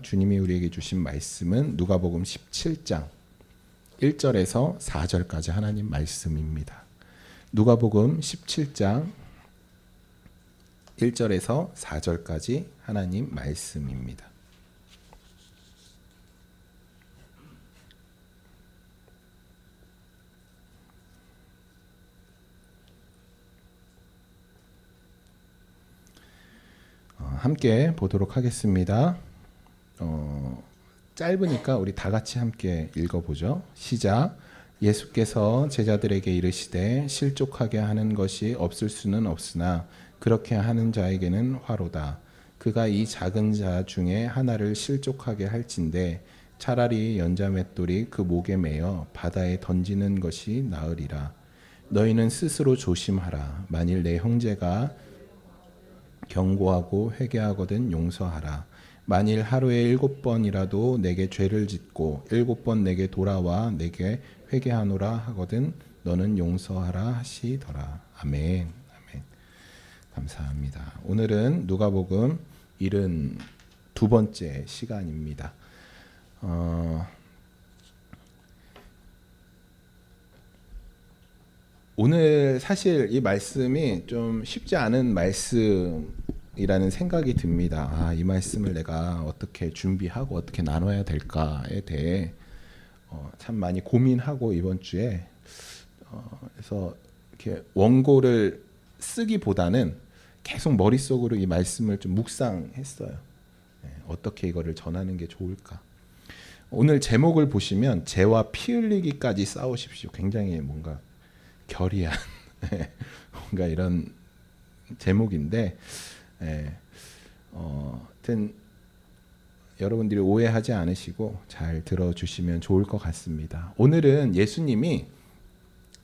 주님이 우리에게 주신 말씀은 누가복음 17장 1절에서 4절까지 하나님 말씀입니다. 누가복음 17장 1절에서 4절까지 하나님 말씀입니다. 함께 보도록 하겠습니다. 짧으니까 우리 다 같이 함께 읽어보죠. 시작. 예수께서 제자들에게 이르시되 실족하게 하는 것이 없을 수는 없으나 그렇게 하는 자에게는 화로다. 그가 이 작은 자 중에 하나를 실족하게 할진대 차라리 연자맷돌이 그 목에 매어 바다에 던지는 것이 나으리라. 너희는 스스로 조심하라. 만일 내 형제가 경고하고 회개하거든 용서하라. 만일 하루에 7번이라도 내게 죄를 짓고 7번 내게 돌아와 내게 회개하노라 하거든 너는 용서하라 하시더라. 아멘. 아멘. 감사합니다. 오늘은 누가복음 72번째 시간입니다. 오늘 사실 이 말씀이 좀 쉽지 않은 말씀이라는 생각이 듭니다. 이 말씀을 내가 어떻게 준비하고 어떻게 나눠야 될까에 대해 참 많이 고민하고 이번 주에 그래서 이렇게 원고를 쓰기보다는 계속 머릿속으로 이 말씀을 좀 묵상했어요. 어떻게 이거를 전하는 게 좋을까? 오늘 제목을 보시면 죄와 피 흘리기까지 싸우십시오. 굉장히 뭔가 결의한 뭔가 이런 제목인데, 하여튼 여러분들이 오해하지 않으시고 잘 들어주시면 좋을 것 같습니다. 오늘은 예수님이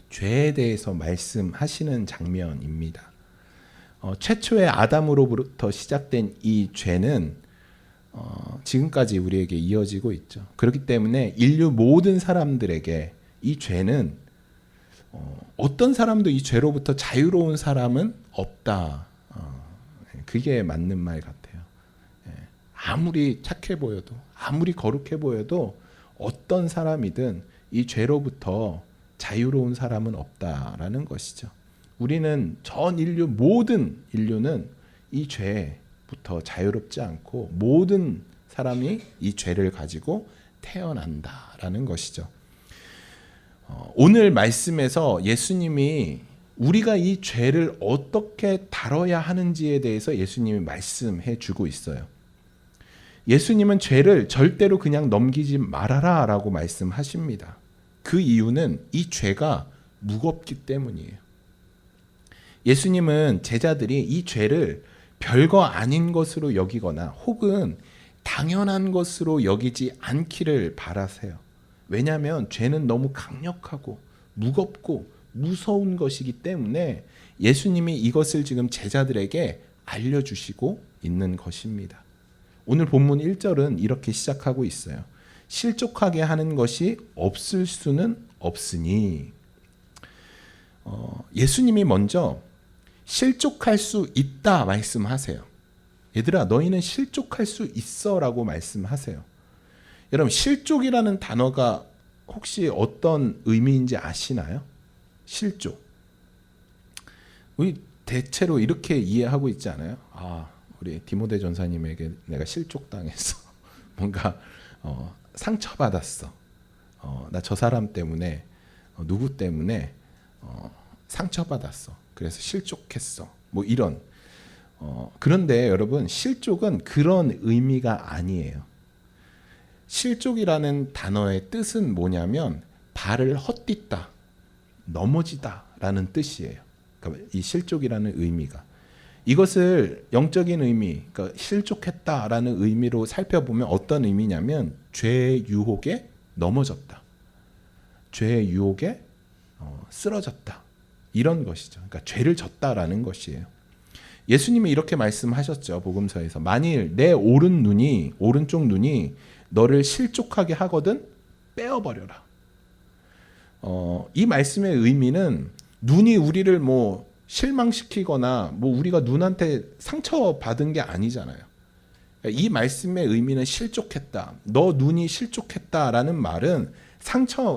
죄에 대해서 말씀하시는 장면입니다. 최초의 아담으로부터 시작된 이 죄는 지금까지 우리에게 이어지고 있죠. 그렇기 때문에 인류 모든 사람들에게 이 죄는 어떤 사람도 이 죄로부터 자유로운 사람은 없다. 그게 맞는 말 같아요. 아무리 착해 보여도 아무리 거룩해 보여도 어떤 사람이든 이 죄로부터 자유로운 사람은 없다라는 것이죠. 우리는 전 인류 모든 인류는 이 죄부터 자유롭지 않고 모든 사람이 이 죄를 가지고 태어난다라는 것이죠. 오늘 말씀에서 예수님이 우리가 이 죄를 어떻게 다뤄야 하는지에 대해서 예수님이 말씀해 주고 있어요. 예수님은 죄를 절대로 그냥 넘기지 말아라 라고 말씀하십니다. 그 이유는 이 죄가 무겁기 때문이에요. 예수님은 제자들이 이 죄를 별거 아닌 것으로 여기거나 혹은 당연한 것으로 여기지 않기를 바라세요. 왜냐하면 죄는 너무 강력하고 무겁고 무서운 것이기 때문에 예수님이 이것을 지금 제자들에게 알려주시고 있는 것입니다. 오늘 본문 1절은 이렇게 시작하고 있어요. 실족하게 하는 것이 없을 수는 없으니. 예수님이 먼저 실족할 수 있다 말씀하세요. 얘들아 너희는 실족할 수 있어 라고 말씀하세요. 여러분 실족이라는 단어가 혹시 어떤 의미인지 아시나요? 실족. 우리 대체로 이렇게 이해하고 있지 않아요? 우리 디모데 전사님에게 내가 실족당했어. 뭔가 상처받았어. 나 저 사람 때문에 누구 때문에 상처받았어. 그래서 실족했어. 뭐 이런. 그런데 여러분 실족은 그런 의미가 아니에요. 실족이라는 단어의 뜻은 뭐냐면 발을 헛디다, 넘어지다 라는 뜻이에요. 그러니까 이 실족이라는 의미가. 이것을 영적인 의미, 그러니까 실족했다라는 의미로 살펴보면 어떤 의미냐면 죄의 유혹에 넘어졌다. 죄의 유혹에 쓰러졌다. 이런 것이죠. 그러니까 죄를 졌다라는 것이에요. 예수님이 이렇게 말씀하셨죠. 복음서에서. 만일 내 오른쪽 눈이 너를 실족하게 하거든 빼어버려라. 이 말씀의 의미는 눈이 우리를 실망시키거나 우리가 눈한테 상처받은 게 아니잖아요. 이 말씀의 의미는 실족했다. 너 눈이 실족했다라는 말은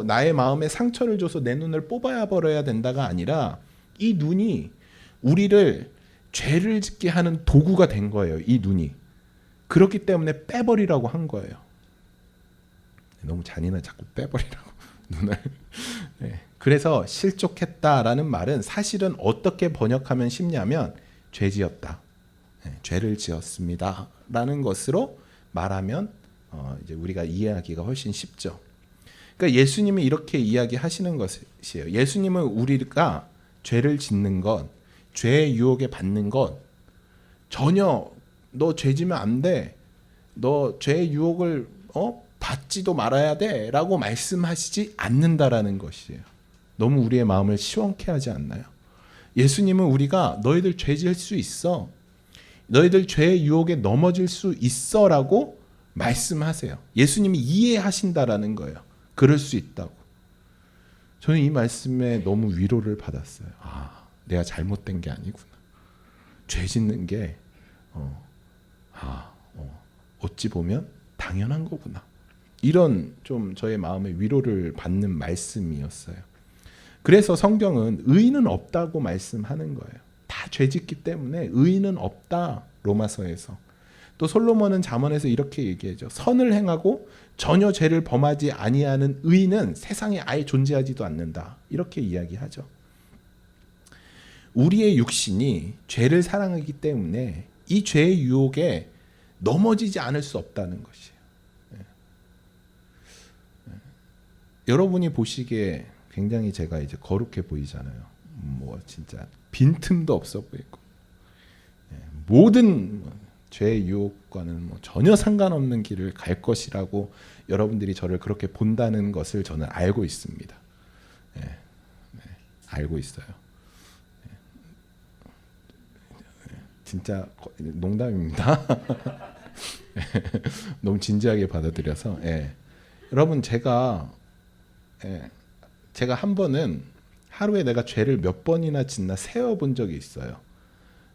나의 마음에 상처를 줘서 내 눈을 뽑아야 버려야 된다가 아니라 이 눈이 우리를 죄를 짓게 하는 도구가 된 거예요. 이 눈이. 그렇기 때문에 빼버리라고 한 거예요. 너무 잔인해 자꾸 빼버리라고 눈을. 네. 그래서 실족했다라는 말은 사실은 어떻게 번역하면 쉽냐면 죄지었다. 네. 죄를 지었습니다. 라는 것으로 말하면 이제 우리가 이해하기가 훨씬 쉽죠. 그러니까 예수님이 이렇게 이야기하시는 것이에요. 예수님은 우리가 죄를 짓는 것, 죄의 유혹에 받는 것 전혀 너 죄 지면 안 돼. 너 죄의 유혹을 받지도 말아야 돼. 라고 말씀하시지 않는다라는 것이에요. 너무 우리의 마음을 시원케 하지 않나요? 예수님은 우리가 너희들 죄 지을 수 있어. 너희들 죄의 유혹에 넘어질 수 있어 라고 말씀하세요. 예수님이 이해하신다라는 거예요. 그럴 수 있다고. 저는 이 말씀에 너무 위로를 받았어요. 아, 내가 잘못된 게 아니구나. 죄 짓는 게 어찌 보면 당연한 거구나. 이런 좀 저의 마음에 위로를 받는 말씀이었어요. 그래서 성경은 의인은 없다고 말씀하는 거예요. 다 죄짓기 때문에 의인은 없다. 로마서에서. 또 솔로몬은 잠언에서 이렇게 얘기하죠. 선을 행하고 전혀 죄를 범하지 아니하는 의인은 세상에 아예 존재하지도 않는다. 이렇게 이야기하죠. 우리의 육신이 죄를 사랑하기 때문에 이 죄의 유혹에 넘어지지 않을 수 없다는 것이에요. 여러분이 보시기에 굉장히 제가 이제 거룩해 보이잖아요. 뭐 진짜 빈틈도 없어 보이고 모든 죄의 유혹과는 전혀 상관없는 길을 갈 것이라고 여러분들이 저를 그렇게 본다는 것을 저는 알고 있습니다. 알고 있어요. 진짜 농담입니다. 너무 진지하게 받아들여서. 여러분 제가 한 번은 하루에 내가 죄를 몇 번이나 짓나 세어본 적이 있어요.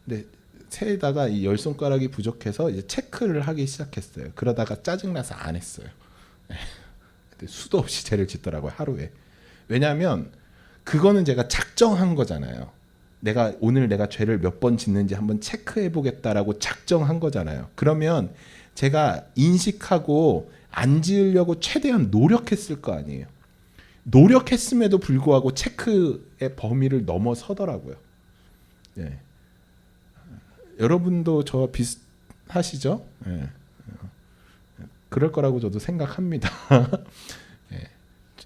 근데 세다가 이 열 손가락이 부족해서 이제 체크를 하기 시작했어요. 그러다가 짜증나서 안 했어요. 수도 없이 죄를 짓더라고요, 하루에. 왜냐하면 그거는 제가 작정한 거잖아요. 오늘 내가 죄를 몇 번 짓는지 한번 체크해 보겠다라고 작정한 거잖아요. 그러면 제가 인식하고 안 지으려고 최대한 노력했을 거 아니에요. 노력했음에도 불구하고 체크의 범위를 넘어서더라고요. 여러분도 저와 비슷하시죠? 그럴 거라고 저도 생각합니다.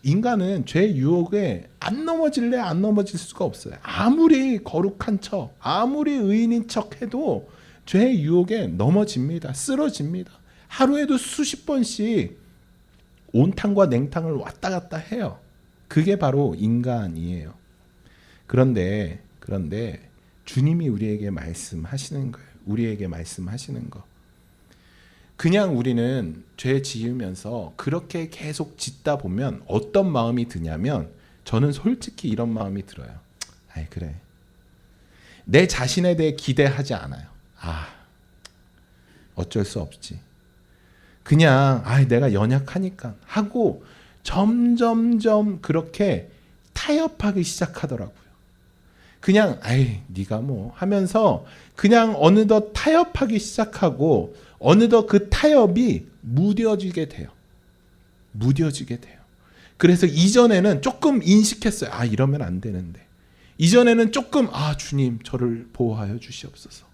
인간은 죄 유혹에 안 넘어질 수가 없어요. 아무리 거룩한 척, 아무리 의인인 척 해도 죄 유혹에 넘어집니다. 쓰러집니다. 하루에도 수십 번씩 온탕과 냉탕을 왔다 갔다 해요. 그게 바로 인간이에요. 그런데 주님이 우리에게 말씀하시는 거예요. 우리에게 말씀하시는 거. 그냥 우리는 죄 지으면서 그렇게 계속 짓다 보면 어떤 마음이 드냐면 저는 솔직히 이런 마음이 들어요. 아이 그래. 내 자신에 대해 기대하지 않아요. 어쩔 수 없지. 그냥 내가 연약하니까 하고 점점점 그렇게 타협하기 시작하더라고요. 그냥 네가 뭐 하면서 그냥 어느덧 타협하기 시작하고 어느덧 그 타협이 무뎌지게 돼요. 그래서 이전에는 조금 인식했어요. 이러면 안 되는데. 이전에는 조금 주님 저를 보호하여 주시옵소서.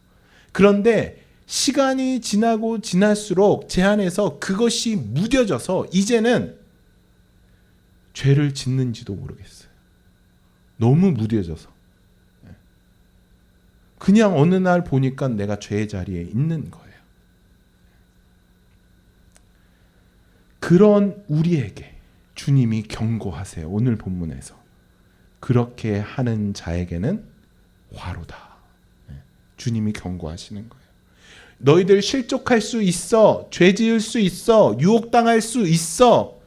그런데 시간이 지나고 지날수록 제 안에서 그것이 무뎌져서 이제는 죄를 짓는지도 모르겠어요. 너무 무뎌져서. 그냥 어느 날 보니까 내가 죄의 자리에 있는 거예요. 그런 우리에게 주님이 경고하세요. 오늘 본문에서. 그렇게 하는 자에게는 화로다. 주님이 경고하시는 거예요. 너희들 실족할 수 있어. 죄 지을 수 있어. 유혹당할 수 있어.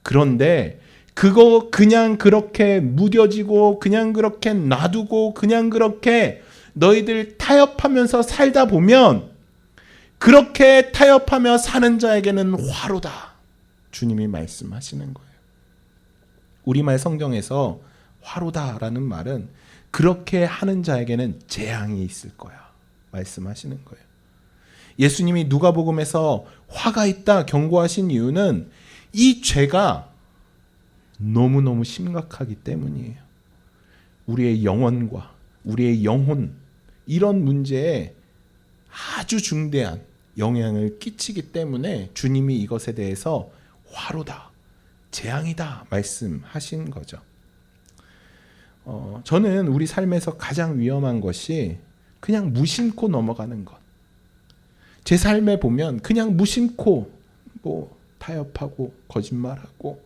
그런데 그거 그냥 그렇게 무뎌지고 그냥 그렇게 놔두고 그냥 그렇게 너희들 타협하면서 살다 보면 그렇게 타협하며 사는 자에게는 화로다. 주님이 말씀하시는 거예요. 우리말 성경에서 화로다라는 말은 그렇게 하는 자에게는 재앙이 있을 거야 말씀하시는 거예요. 예수님이 누가복음에서 화가 있다 경고하신 이유는 이 죄가 너무너무 심각하기 때문이에요. 우리의 영혼과 우리의 영혼, 이런 문제에 아주 중대한 영향을 끼치기 때문에 주님이 이것에 대해서 화로다, 재앙이다 말씀하신 거죠. 저는 우리 삶에서 가장 위험한 것이 그냥 무심코 넘어가는 것. 제 삶에 보면 그냥 무심코 타협하고 거짓말하고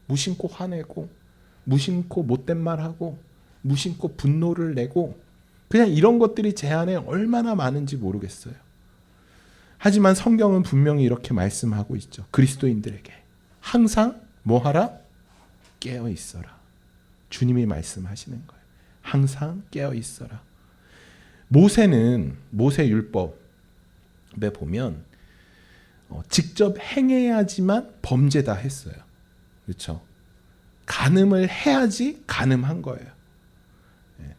무심코 화내고 무심코 못된 말하고 무심코 분노를 내고 그냥 이런 것들이 제 안에 얼마나 많은지 모르겠어요. 하지만 성경은 분명히 이렇게 말씀하고 있죠. 그리스도인들에게 항상 뭐하라? 깨어 있어라. 주님이 말씀하시는 거예요. 항상 깨어 있어라. 모세는 모세 율법에 보면 직접 행해야지만 범죄다 했어요. 그렇죠? 간음을 해야지 간음한 거예요.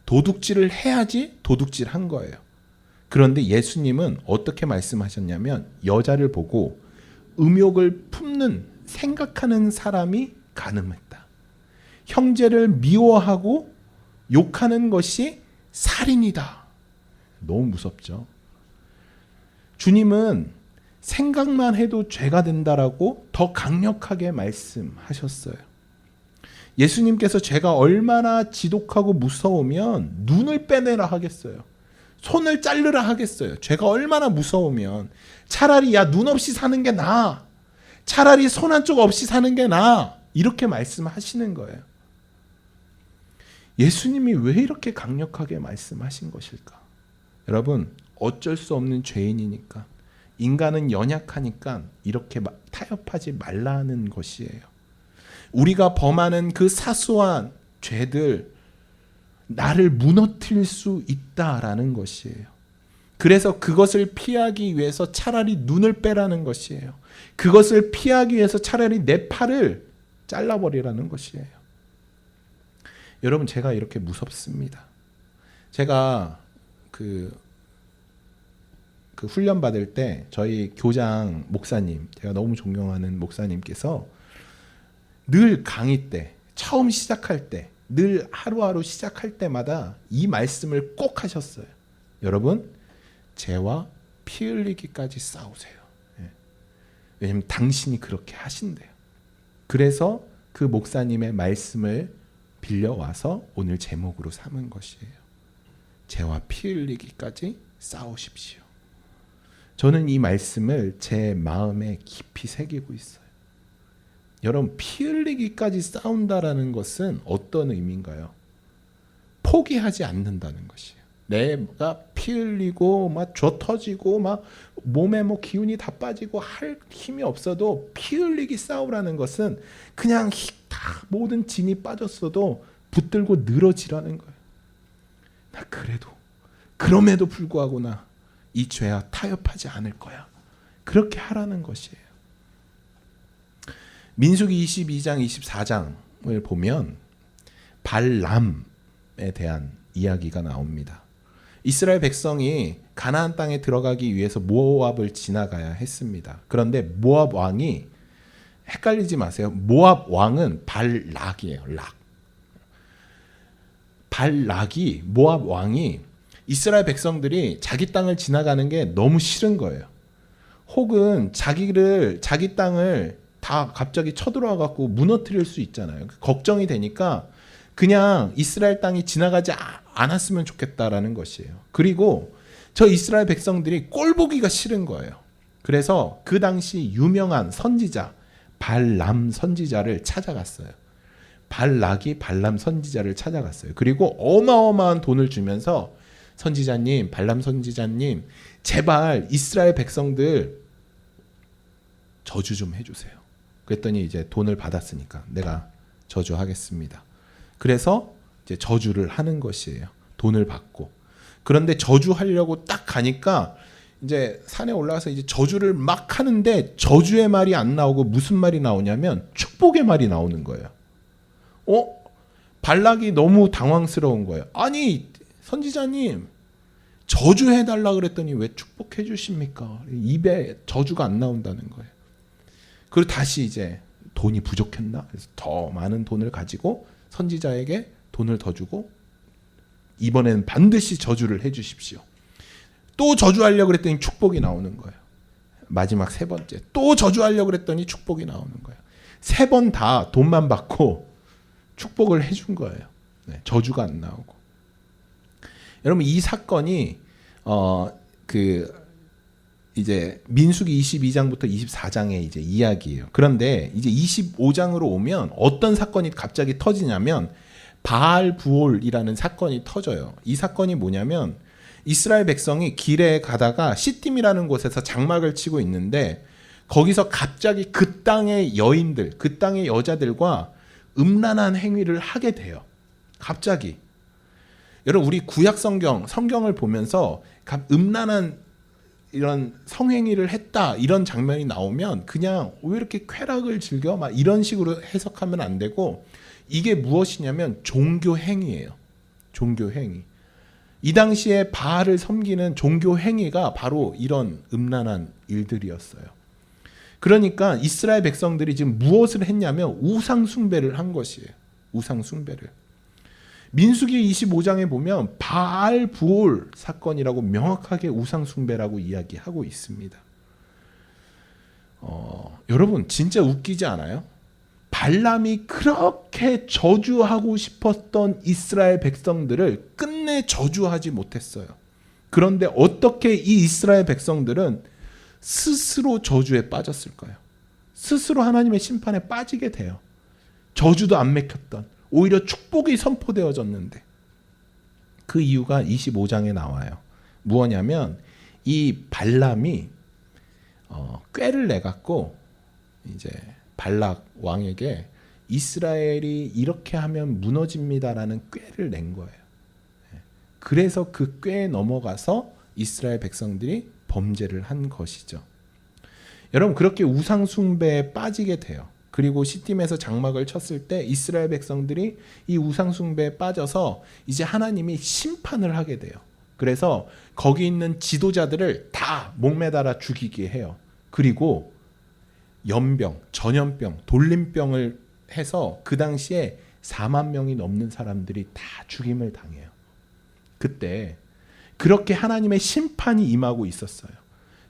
도둑질을 해야지 도둑질한 거예요. 그런데 예수님은 어떻게 말씀하셨냐면 여자를 보고 음욕을 품는 생각하는 사람이 간음했다. 형제를 미워하고 욕하는 것이 살인이다. 너무 무섭죠. 주님은 생각만 해도 죄가 된다라고 더 강력하게 말씀하셨어요. 예수님께서 죄가 얼마나 지독하고 무서우면 눈을 빼내라 하겠어요. 손을 자르라 하겠어요. 죄가 얼마나 무서우면 차라리 야 눈 없이 사는 게 나아. 차라리 손 한쪽 없이 사는 게 나아. 이렇게 말씀하시는 거예요. 예수님이 왜 이렇게 강력하게 말씀하신 것일까? 여러분, 어쩔 수 없는 죄인이니까, 인간은 연약하니까 이렇게 타협하지 말라는 것이에요. 우리가 범하는 그 사소한 죄들, 나를 무너뜨릴 수 있다라는 것이에요. 그래서 그것을 피하기 위해서 차라리 눈을 빼라는 것이에요. 그것을 피하기 위해서 차라리 내 팔을 잘라버리라는 것이에요. 여러분, 제가 이렇게 무섭습니다. 제가 그 훈련 받을 때 저희 교장 목사님, 제가 너무 존경하는 목사님께서 늘 강의 때, 처음 시작할 때, 늘 하루하루 시작할 때마다 이 말씀을 꼭 하셨어요. 여러분, 죄와 피 흘리기까지 싸우세요. 왜냐하면 당신이 그렇게 하신대요. 그래서 그 목사님의 말씀을 빌려와서 오늘 제목으로 삼은 것이에요. 죄와 피 흘리기까지 싸우십시오. 저는 이 말씀을 제 마음에 깊이 새기고 있어요. 여러분, 피 흘리기까지 싸운다라는 것은 어떤 의미인가요? 포기하지 않는다는 것이에요. 내가 피 흘리고 막 줘 터지고 막 몸에 뭐 기운이 다 빠지고 할 힘이 없어도 피 흘리기 싸우라는 것은 그냥 다 모든 진이 빠졌어도 붙들고 늘어지라는 거예요. 나 그럼에도 불구하고 나 이 죄와 타협하지 않을 거야. 그렇게 하라는 것이에요. 민수기 22장 24장을 보면 발람에 대한 이야기가 나옵니다. 이스라엘 백성이 가나안 땅에 들어가기 위해서 모압을 지나가야 했습니다. 그런데 모압 왕이, 헷갈리지 마세요. 모압 왕은 발락이에요. 발락이, 모압 왕이 이스라엘 백성들이 자기 땅을 지나가는 게 너무 싫은 거예요. 혹은 자기 땅을 다 갑자기 쳐들어와 갖고 무너뜨릴 수 있잖아요. 걱정이 되니까 그냥 이스라엘 땅이 지나가지 않았으면 좋겠다라는 것이에요. 그리고 저 이스라엘 백성들이 꼴 보기가 싫은 거예요. 그래서 그 당시 유명한 선지자 발람 선지자를 찾아갔어요. 발락이 발람 선지자를 찾아갔어요. 그리고 어마어마한 돈을 주면서 선지자님, 발람 선지자님, 제발 이스라엘 백성들 저주 좀 해주세요. 그랬더니 이제 돈을 받았으니까 내가 저주하겠습니다. 그래서 이제 저주를 하는 것이에요. 돈을 받고. 그런데 저주하려고 딱 가니까 이제 산에 올라가서 이제 저주를 막 하는데 저주의 말이 안 나오고 무슨 말이 나오냐면 축복의 말이 나오는 거예요. 발락이 너무 당황스러운 거예요. 아니 선지자님 저주해달라 그랬더니 왜 축복해 주십니까? 입에 저주가 안 나온다는 거예요. 그리고 다시 이제 돈이 부족했나? 그래서 더 많은 돈을 가지고 선지자에게 돈을 더 주고 이번에는 반드시 저주를 해 주십시오. 또 저주하려고 그랬더니 축복이 나오는 거예요. 마지막 세 번째 또 저주하려고 그랬더니 축복이 나오는 거예요. 세 번 다 돈만 받고 축복을 해준 거예요. 네, 저주가 안 나오고. 여러분 이 사건이 이제 민수기 22장부터 24장의 이제 이야기예요. 그런데 이제 25장으로 오면 어떤 사건이 갑자기 터지냐면 바알부올이라는 사건이 터져요. 이 사건이 뭐냐면 이스라엘 백성이 길에 가다가 시딤이라는 곳에서 장막을 치고 있는데 거기서 갑자기 그 땅의 여인들, 그 땅의 여자들과 음란한 행위를 하게 돼요. 갑자기. 여러분 우리 구약 성경을 보면서 음란한 이런 성행위를 했다 이런 장면이 나오면 그냥 왜 이렇게 쾌락을 즐겨? 막 이런 식으로 해석하면 안 되고 이게 무엇이냐면 종교 행위예요. 종교 행위. 이 당시에 바알을 섬기는 종교 행위가 바로 이런 음란한 일들이었어요. 그러니까 이스라엘 백성들이 지금 무엇을 했냐면 우상 숭배를 한 것이에요. 우상 숭배를. 민수기 25장에 보면 바알부올 사건이라고 명확하게 우상 숭배라고 이야기하고 있습니다. 여러분 진짜 웃기지 않아요? 발람이 그렇게 저주하고 싶었던 이스라엘 백성들을 끝내 저주하지 못했어요. 그런데 어떻게 이 이스라엘 백성들은 스스로 저주에 빠졌을까요? 스스로 하나님의 심판에 빠지게 돼요. 저주도 안 맥혔던 오히려 축복이 선포되어졌는데 그 이유가 25장에 나와요. 무엇냐면 이 발람이 꾀를 내갖고 이제 발락 왕에게 이스라엘이 이렇게 하면 무너집니다라는 꾀를 낸 거예요. 그래서 그 꾀에 넘어가서 이스라엘 백성들이 범죄를 한 것이죠. 여러분 그렇게 우상 숭배에 빠지게 돼요. 그리고 시딤에서 장막을 쳤을 때 이스라엘 백성들이 이 우상 숭배에 빠져서 이제 하나님이 심판을 하게 돼요. 그래서 거기 있는 지도자들을 다 목매달아 죽이게 해요. 그리고 연병, 전염병, 돌림병을 해서 그 당시에 4만 명이 넘는 사람들이 다 죽임을 당해요. 그때 그렇게 하나님의 심판이 임하고 있었어요.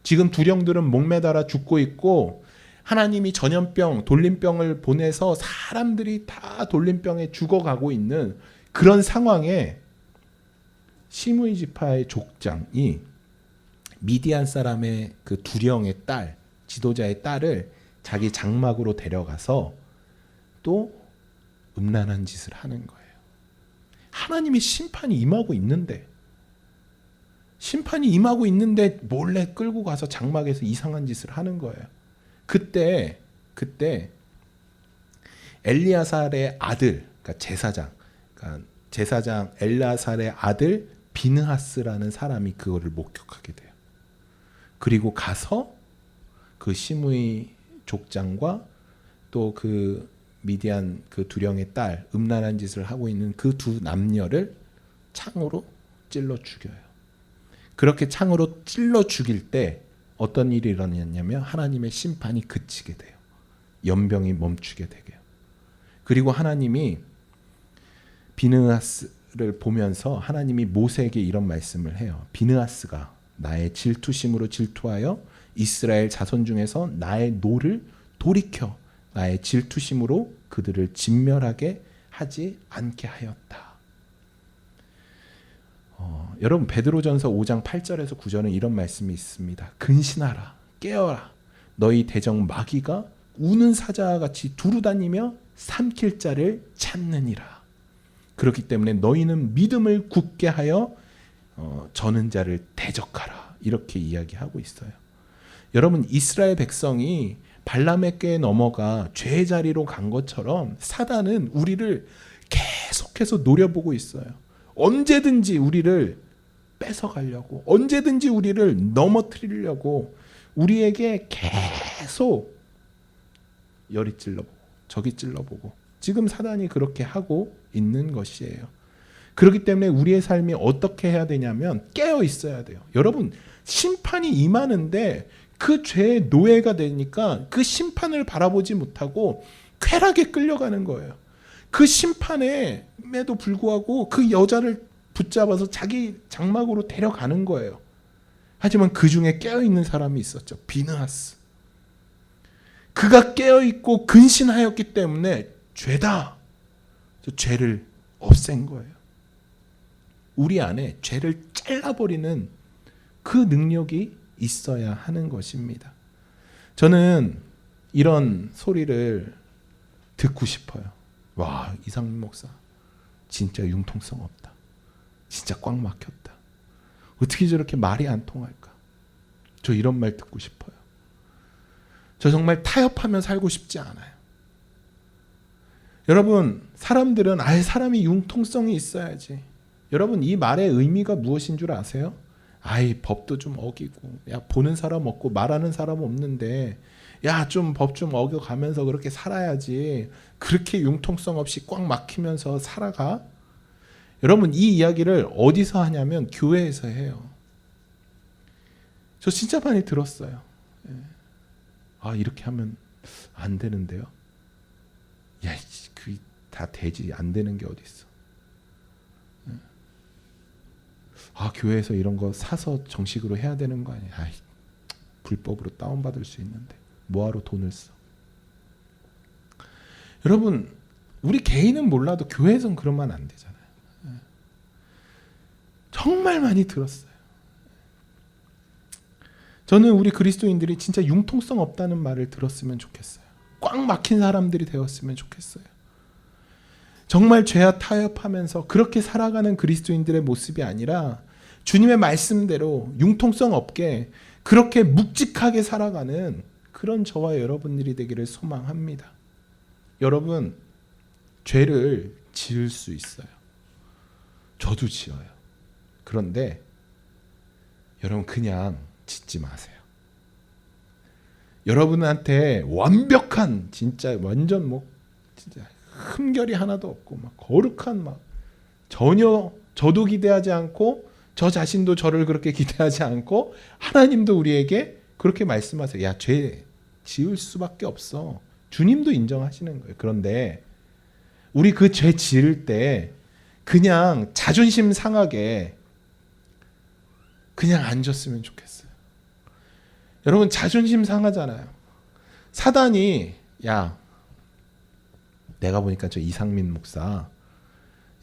지금 두령들은 목매달아 죽고 있고 하나님이 전염병, 돌림병을 보내서 사람들이 다 돌림병에 죽어가고 있는 그런 상황에 시므이 지파의 족장이 미디안 사람의 그 두령의 딸, 지도자의 딸을 자기 장막으로 데려가서 또 음란한 짓을 하는 거예요. 하나님이 심판이 임하고 있는데 몰래 끌고 가서 장막에서 이상한 짓을 하는 거예요. 그때 엘리아살의 아들, 그러니까 제사장 엘리아살의 아들 비느하스라는 사람이 그거를 목격하게 돼요. 그리고 가서 그 시므이 족장과 또 그 미디안 그 두령의 딸 음란한 짓을 하고 있는 그 두 남녀를 창으로 찔러 죽여요. 그렇게 창으로 찔러 죽일 때 어떤 일이 일어났냐면 하나님의 심판이 그치게 돼요. 연병이 멈추게 되게요. 그리고 하나님이 비느하스를 보면서 하나님이 모세에게 이런 말씀을 해요. 비느하스가 나의 질투심으로 질투하여 이스라엘 자손 중에서 나의 노를 돌이켜 나의 질투심으로 그들을 진멸하게 하지 않게 하였다. 여러분 베드로전서 5장 8절에서 9절은 이런 말씀이 있습니다. 근신하라, 깨어라. 너희 대적 마귀가 우는 사자와 같이 두루다니며 삼킬 자를 찾느니라. 그렇기 때문에 너희는 믿음을 굳게 하여 저는 자를 대적하라. 이렇게 이야기하고 있어요. 여러분 이스라엘 백성이 발람의 꾀에 넘어가 죄의 자리로 간 것처럼 사단은 우리를 계속해서 노려보고 있어요. 언제든지 우리를 뺏어가려고, 언제든지 우리를 넘어뜨리려고 우리에게 계속 열이 찔러보고 저기 찔러보고, 지금 사단이 그렇게 하고 있는 것이에요. 그렇기 때문에 우리의 삶이 어떻게 해야 되냐면 깨어 있어야 돼요. 여러분, 심판이 임하는데 그 죄의 노예가 되니까 그 심판을 바라보지 못하고 쾌락에 끌려가는 거예요. 그 심판에도 불구하고 그 여자를 붙잡아서 자기 장막으로 데려가는 거예요. 하지만 그 중에 깨어있는 사람이 있었죠. 비느하스. 그가 깨어있고 근신하였기 때문에 죄다, 저 죄를 없앤 거예요. 우리 안에 죄를 잘라버리는 그 능력이 있어야 하는 것입니다. 저는 이런 소리를 듣고 싶어요. 와, 이상민 목사 진짜 융통성 없다. 진짜 꽉 막혔다. 어떻게 저렇게 말이 안 통할까? 저 이런 말 듣고 싶어요. 저 정말 타협하며 살고 싶지 않아요. 여러분, 사람들은 사람이 융통성이 있어야지. 여러분, 이 말의 의미가 무엇인 줄 아세요? 법도 좀 어기고, 야, 보는 사람 없고 말하는 사람 없는데, 야, 좀 법 좀 어겨가면서 그렇게 살아야지. 그렇게 융통성 없이 꽉 막히면서 살아가? 여러분, 이 이야기를 어디서 하냐면 교회에서 해요. 저 진짜 많이 들었어요. 이렇게 하면 안 되는데요. 야, 그 다 되지, 안 되는 게 어디 있어? 교회에서 이런 거 사서 정식으로 해야 되는 거 아니야? 불법으로 다운받을 수 있는데 뭐하러 돈을 써? 여러분, 우리 개인은 몰라도 교회에선 그러면 안 되잖아요. 정말 많이 들었어요. 저는 우리 그리스도인들이 진짜 융통성 없다는 말을 들었으면 좋겠어요. 꽉 막힌 사람들이 되었으면 좋겠어요. 정말 죄와 타협하면서 그렇게 살아가는 그리스도인들의 모습이 아니라 주님의 말씀대로 융통성 없게 그렇게 묵직하게 살아가는 그런 저와 여러분들이 되기를 소망합니다. 여러분, 죄를 지을 수 있어요. 저도 지어요. 그런데 여러분, 그냥 짓지 마세요. 여러분한테 완벽한, 진짜 완전 진짜 흠결이 하나도 없고 거룩한, 전혀 저도 기대하지 않고 저 자신도 저를 그렇게 기대하지 않고 하나님도 우리에게 그렇게 말씀하세요. 야, 죄 지을 수밖에 없어. 주님도 인정하시는 거예요. 그런데 우리 그 죄 지을 때 그냥 자존심 상하게 그냥 앉았으면 좋겠어요. 여러분, 자존심 상하잖아요. 사단이, 야, 내가 보니까 저 이상민 목사,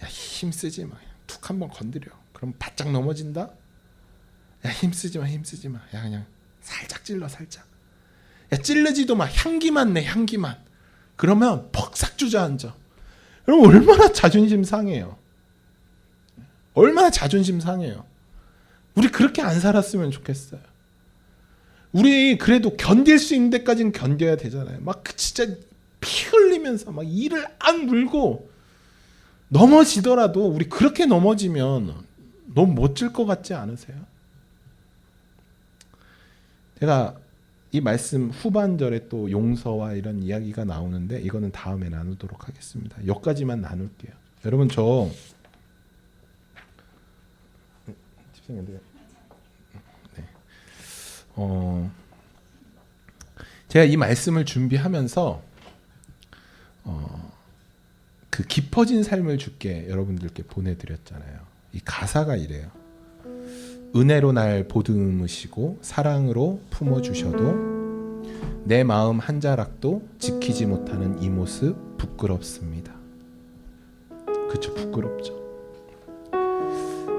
야, 힘쓰지 마. 툭 한번 건드려. 그럼 바짝 넘어진다? 야, 힘쓰지 마. 야, 그냥 살짝 찔러, 살짝. 야, 찔르지도 마. 향기만 내, 향기만. 그러면 퍽삭 주저앉아. 여러분, 얼마나 자존심 상해요. 얼마나 자존심 상해요. 우리 그렇게 안 살았으면 좋겠어요. 우리 그래도 견딜 수 있는 데까지는 견뎌야 되잖아요. 진짜 피 흘리면서 이를 악물고 넘어지더라도 우리 그렇게 넘어지면 너무 멋질 것 같지 않으세요? 제가 이 말씀 후반절에 또 용서와 이런 이야기가 나오는데 이거는 다음에 나누도록 하겠습니다. 여기까지만 나눌게요. 여러분, 저 제가 이 말씀을 준비하면서 그 깊어진 삶을 주께 여러분들께 보내드렸잖아요. 이 가사가 이래요. 은혜로 날 보듬으시고 사랑으로 품어주셔도 내 마음 한 자락도 지키지 못하는 이 모습 부끄럽습니다. 그쵸, 부끄럽죠.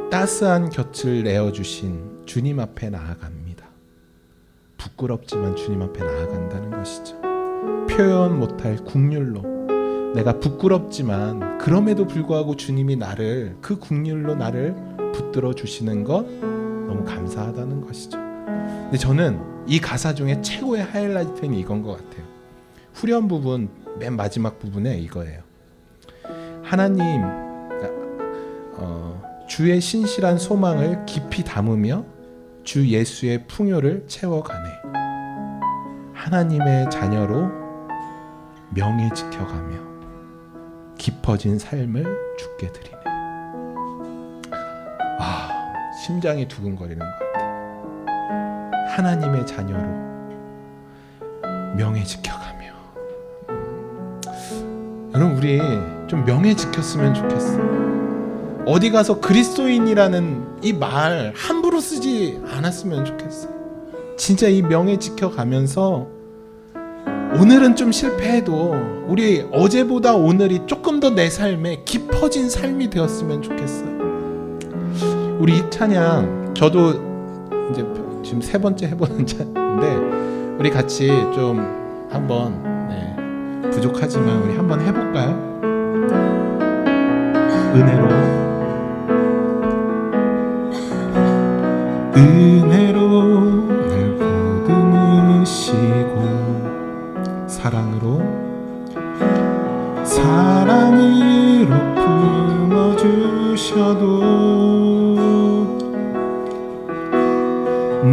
따스한 곁을 내어주신 주님 앞에 나아갑니다. 부끄럽지만 주님 앞에 나아간다는 것이죠. 표현 못할 국률로, 내가 부끄럽지만 그럼에도 불구하고 주님이 나를, 그 국률로 나를 붙들어 주시는 것 너무 감사하다는 것이죠. 근데 저는 이 가사 중에 최고의 하이라이트는 이건 것 같아요. 후렴 부분, 맨 마지막 부분에 이거예요. 하나님, 주의 신실한 소망을 깊이 담으며 주 예수의 풍요를 채워가네. 하나님의 자녀로 명예 지켜가며 깊어진 삶을 주께 드리네. 심장이 두근거리는 것 같아. 하나님의 자녀로 명예 지켜가며. 여러분, 우리 좀 명예 지켰으면 좋겠어. 어디 가서 그리스도인이라는 이 말 함부로 쓰지 않았으면 좋겠어. 진짜 이 명예 지켜가면서 오늘은 좀 실패해도 우리 어제보다 오늘이 조금 더 내 삶에 깊어진 삶이 되었으면 좋겠어요. 우리 이 찬양, 저도 이제 지금 3번째 해보는 찬인데 우리 같이 좀 한번, 부족하지만 우리 한번 해볼까요? 은혜로 날 보듬으시고 사랑으로 품어주셔도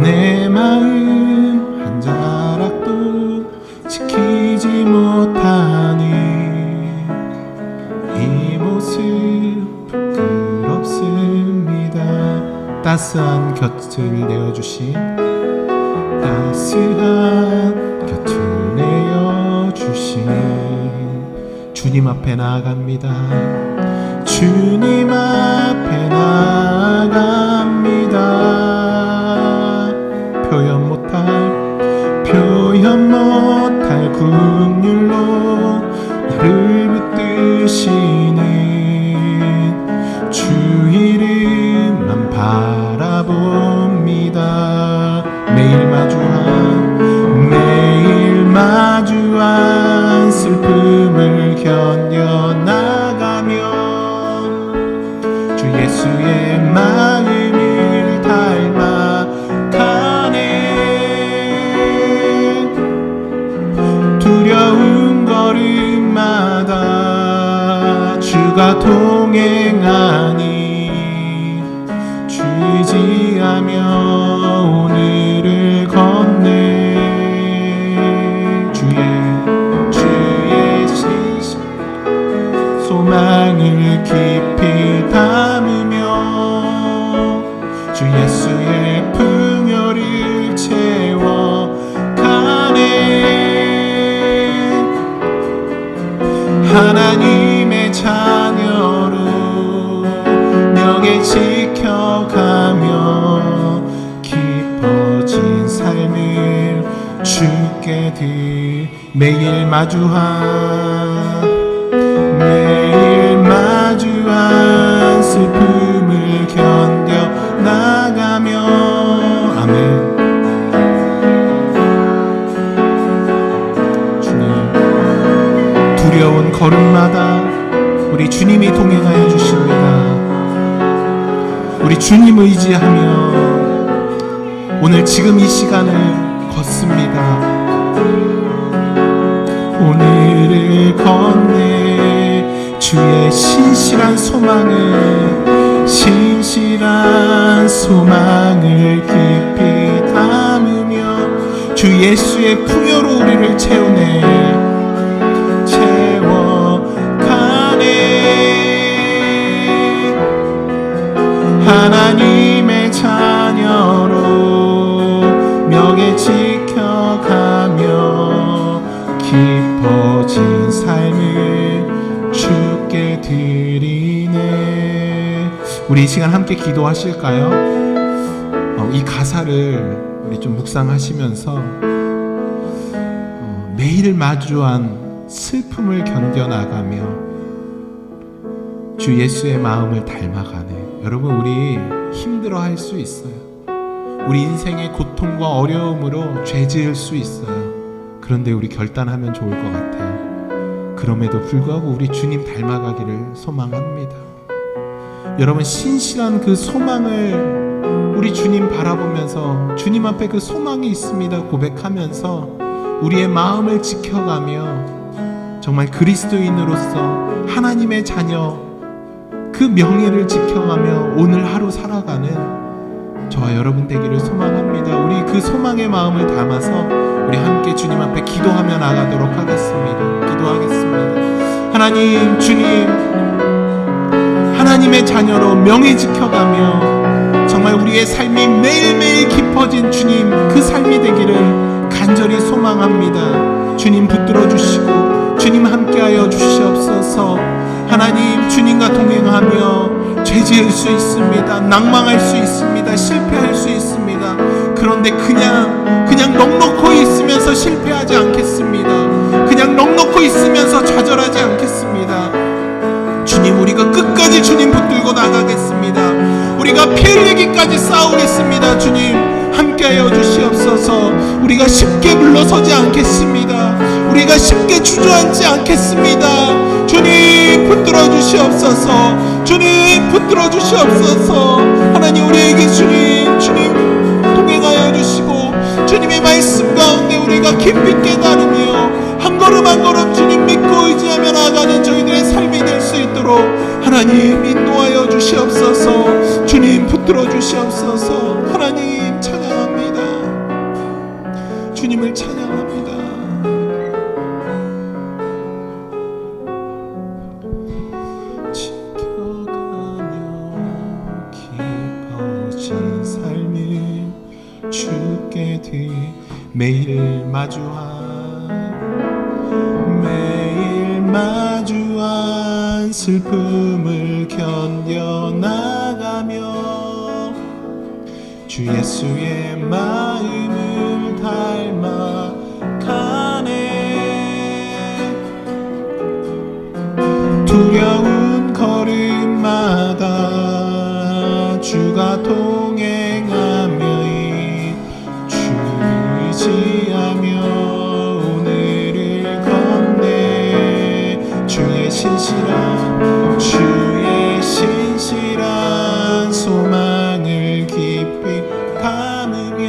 내 마음 한 자락도 지키지 못하니 이 모습 부끄럽습니다. 따스한 곁을 내어주신 따스한 곁을 내어주신 주님 앞에 나아갑니다. 주님 앞에 나아갑니다. 표현 못할 긍휼로 나를 붙드시는 주 이름만 바라봅니다. 매일 마주한 슬픔을 견뎌나가며 주 예수의 마음을 닮아가네. 두려운 걸음마다 주가 동행하니 주의지하며 오늘을 걷네. 주의 신실 소망을 깊이 담으며 주 예수의 풍요를 채워가네. 하나님의 자녀로 명예 지켜가며 깊어진 삶을 주께 매일 마주한 슬픔을 견뎌나가며 아멘. 주님, 두려운 걸음마다 우리 주님이 동행하여 주십니다. 우리 주님 의지하며 오늘 지금 이 시간을 걷습니다. 오늘을 걷네. 주의 신실한 소망을 깊이 담으며 주 예수의 풍요로 우리를 채워가네. 하나님의 자녀로 명예 지켜가며 깊어진 삶을 주께 드리네. 우리 이 시간 함께 기도하실까요? 이 가사를 우리 좀 묵상하시면서 매일 마주한 슬픔을 견뎌나가며 주 예수의 마음을 닮아가네. 여러분, 우리 힘들어할 수 있어요. 우리 인생의 고통과 어려움으로 죄 지을 수 있어요. 그런데 우리 결단하면 좋을 것 같아요. 그럼에도 불구하고 우리 주님 닮아가기를 소망합니다. 여러분, 신실한 그 소망을 우리 주님 바라보면서 주님 앞에 그 소망이 있습니다 고백하면서 우리의 마음을 지켜가며 정말 그리스도인으로서 하나님의 자녀, 그 명예를 지켜가며 오늘 하루 살아가는 저와 여러분 되기를 소망합니다. 우리 그 소망의 마음을 담아서 우리 함께 주님 앞에 기도하며 나가도록 하겠습니다. 기도하겠습니다. 하나님, 주님, 하나님의 자녀로 명예 지켜가며 정말 우리의 삶이 매일매일 깊어진 주님 그 삶이 되기를 간절히 소망합니다. 주님 붙들어 주시고 주님 함께하여 주시옵소서. 하나님, 주님과 동행하며 죄 지을 수 있습니다. 낭망할 수 있습니다. 실패할 수 있습니다. 그런데 그냥 넉넉고 있으면서 실패하지 않겠습니다. 그냥 넉넉고 있으면서 좌절하지 않겠습니다. 주님, 우리가 끝까지 주님 붙들고 나가겠습니다. 우리가 피 흘리기까지 싸우겠습니다. 주님 함께하여 주시옵소서. 우리가 쉽게 물러서지 않겠습니다. 우리가 쉽게 주저앉지 않겠습니다. 주님 붙들어 주시옵소서. 주님 붙들어 주시옵소서. 하나님, 우리에게 주님 동행하여 주시고 주님의 말씀 가운데 우리가 깊이 깨달으며 한 걸음 한 걸음 주님 믿고 의지하며 나아가는 저희들의 삶이 될 수 있도록 하나님 인도하여 주시옵소서. 주님 붙들어 주시옵소서. 하나님 찬양합니다. 주님을 찬양합니다. 지켜가며 깊어진 삶을 주께 매일 마주한 슬픔을 견뎌나가며 주 예수의 마음을 닮아가네. 두려운 걸음마다 주가 동행하며 주 의지하며 오늘을 건네. 주의 신실한 소망을 깊이 담으며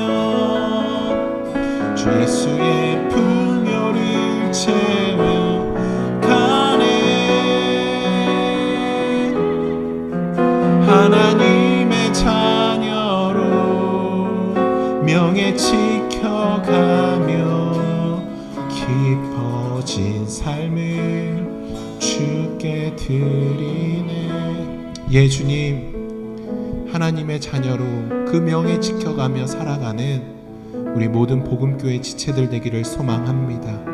주 예수의 풍요를 채워가네. 하나님의 자녀로 명예 지켜가며 깊어진 삶을 주께 드리네. 예, 주님, 하나님의 자녀로 그 명예 지켜가며 살아가는 우리 모든 복음교회 지체들 되기를 소망합니다.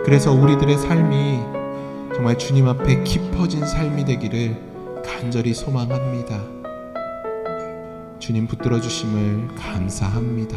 그래서 우리들의 삶이 정말 주님 앞에 깊어진 삶이 되기를 간절히 소망합니다. 주님 붙들어 주심을 감사합니다.